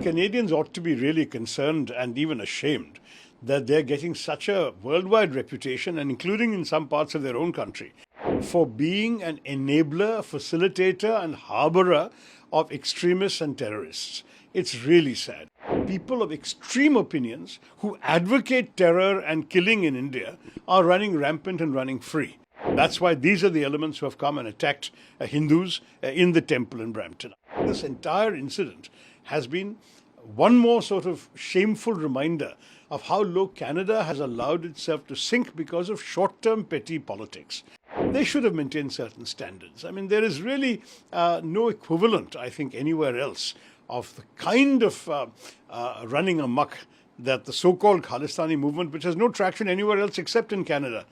Canadians ought to be really concerned and even ashamed that they're getting such a worldwide reputation, and including in some parts of their own country, for being an enabler, facilitator, and harborer of extremists and terrorists. It's really sad. People of extreme opinions who advocate terror and killing in India are running rampant and running free. That's why these are the elements who have come and attacked Hindus in the temple in Brampton. This entire incident has been one more sort of shameful reminder of how low Canada has allowed itself to sink because of short-term petty politics. They should have maintained certain standards. I mean, there is really no equivalent, I think, anywhere else of the kind of running amok that the so-called Khalistani movement, which has no traction anywhere else except in Canada,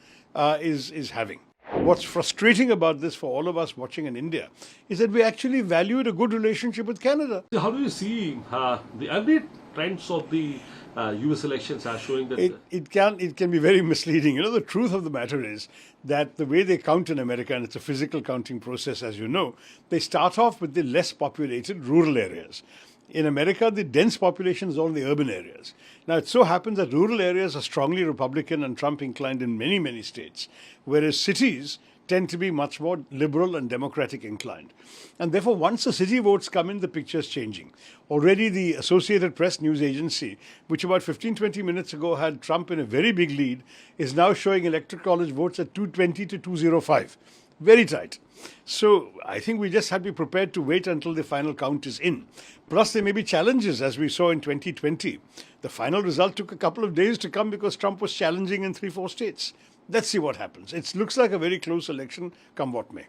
is having. What's frustrating about this for all of us watching in India is that we actually valued a good relationship with Canada. How do you see the early trends of the US elections are showing that... It can be very misleading. You know, the truth of the matter is that the way they count in America, and it's a physical counting process, as you know, they start off with the less populated rural areas. In America, the dense population is all in the urban areas. Now, it so happens that rural areas are strongly Republican and Trump inclined in many, many states, whereas cities tend to be much more liberal and democratic inclined. And therefore, once the city votes come in, the picture is changing. Already the Associated Press news agency, which about 15-20 minutes ago had Trump in a very big lead, is now showing electoral college votes at 220 to 205. Very tight. So I think we just have to be prepared to wait until the final count is in. Plus, there may be challenges, as we saw in 2020. The final result took a couple of days to come because Trump was challenging in 3-4 states. Let's see what happens. It looks like a very close election, come what may.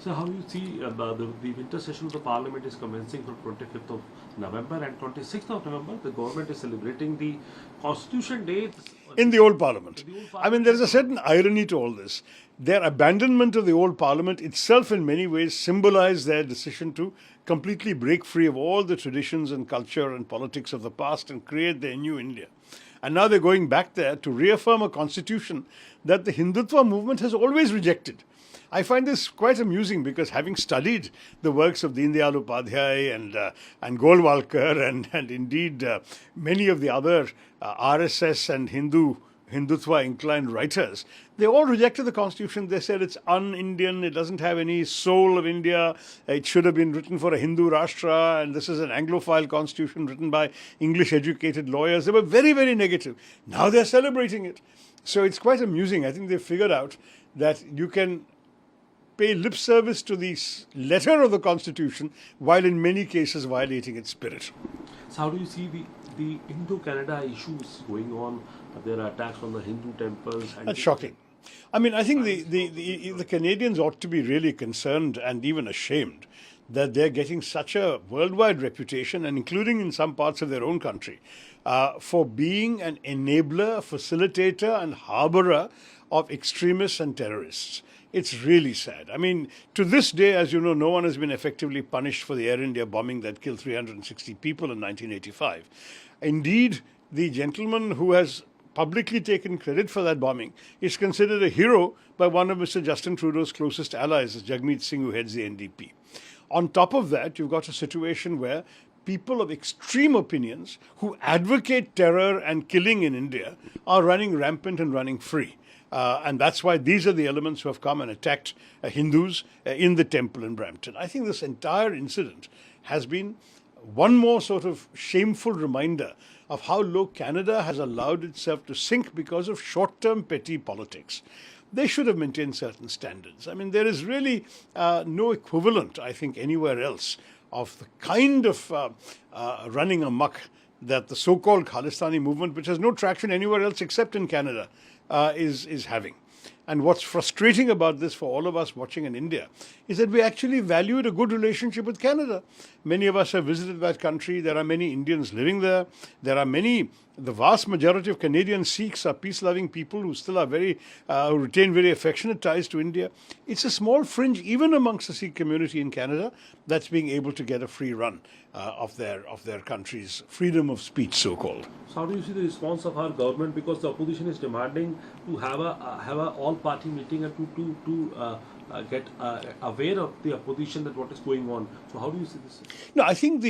So how do you see the winter session of the Parliament is commencing from 25th of November, and 26th of November the government is celebrating the Constitution Day in the old Parliament. I mean, there is a certain irony to all this. Their abandonment of the old Parliament itself in many ways symbolized their decision to completely break free of all the traditions and culture and politics of the past and create their new India. And now they're going back there to reaffirm a constitution that the Hindutva movement has always rejected. I find this quite amusing because having studied the works of Deen Dayal Upadhyay and Golwalkar and indeed many of the other RSS and Hindutva inclined writers, they all rejected the constitution. They said it's un-Indian, it doesn't have any soul of India, it should have been written for a Hindu Rashtra, and this is an Anglophile constitution written by English educated lawyers. They were very, very negative. Now they're celebrating it. So it's quite amusing. I think they've figured out that you can pay lip service to the letter of the constitution while in many cases violating its spirit. So how do you see the Indo-Canada issues going on? There are attacks on the Hindu temples. That's shocking. I mean, I think the Canadians ought to be really concerned and even ashamed that they're getting such a worldwide reputation, and including in some parts of their own country, for being an enabler, facilitator, and harborer of extremists and terrorists. It's really sad. I mean, to this day, as you know, no one has been effectively punished for the Air India bombing that killed 360 people in 1985. Indeed, the gentleman who has publicly taken credit for that bombing is considered a hero by one of Mr. Justin Trudeau's closest allies, Jagmeet Singh, who heads the NDP. On top of that, you've got a situation where people of extreme opinions who advocate terror and killing in India are running rampant and running free. And that's why these are the elements who have come and attacked Hindus in the temple in Brampton. I think this entire incident has been one more sort of shameful reminder of how low Canada has allowed itself to sink because of short-term petty politics. They should have maintained certain standards. I mean, there is really no equivalent, I think, anywhere else of the kind of running amok that the so-called Khalistani movement, which has no traction anywhere else except in Canada, is having. And what's frustrating about this for all of us watching in India is that we actually valued a good relationship with Canada. Many of us have visited that country. There are many Indians living there. There are many, the vast majority of Canadian Sikhs are peace-loving people who still are who retain very affectionate ties to India. It's a small fringe, even amongst the Sikh community in Canada, that's being able to get a free run of their country's freedom of speech, so-called. So how do you see the response of our government? Because the opposition is demanding to have a all-party meeting and to get aware of the opposition that what is going on. So how do you see this? No, I think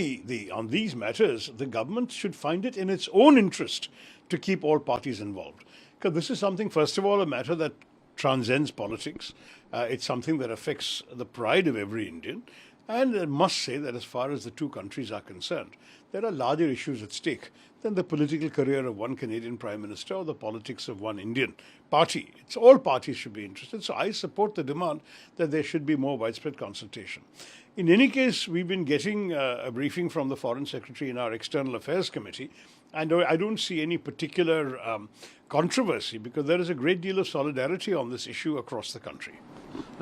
on these matters, the government should find it in its own interest to keep all parties involved. Because this is something, first of all, a matter that transcends politics. It's something that affects the pride of every Indian. And I must say that as far as the two countries are concerned, there are larger issues at stake than the political career of one Canadian Prime Minister or the politics of one Indian party. It's all parties should be interested. So I support the demand that there should be more widespread consultation. In any case, we've been getting a briefing from the Foreign Secretary in our External Affairs Committee, and I don't see any particular controversy because there is a great deal of solidarity on this issue across the country.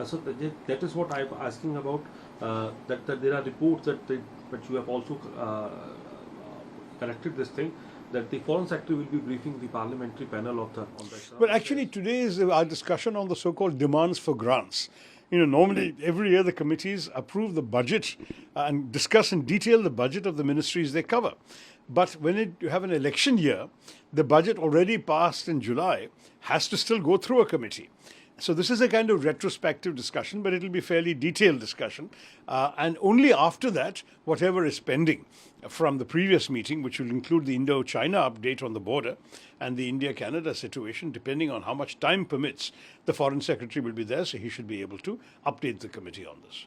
So that is what I'm asking about. That there are reports that you have also corrected this thing, that the Foreign Secretary will be briefing the parliamentary panel on the. But actually, today is our discussion on the so-called demands for grants. Normally every year the committees approve the budget and discuss in detail the budget of the ministries they cover. But when you have an election year, the budget already passed in July has to still go through a committee. So this is a kind of retrospective discussion, but it will be fairly detailed discussion. And only after that, whatever is pending from the previous meeting, which will include the Indo-China update on the border and the India-Canada situation, depending on how much time permits, the Foreign Secretary will be there, so he should be able to update the committee on this.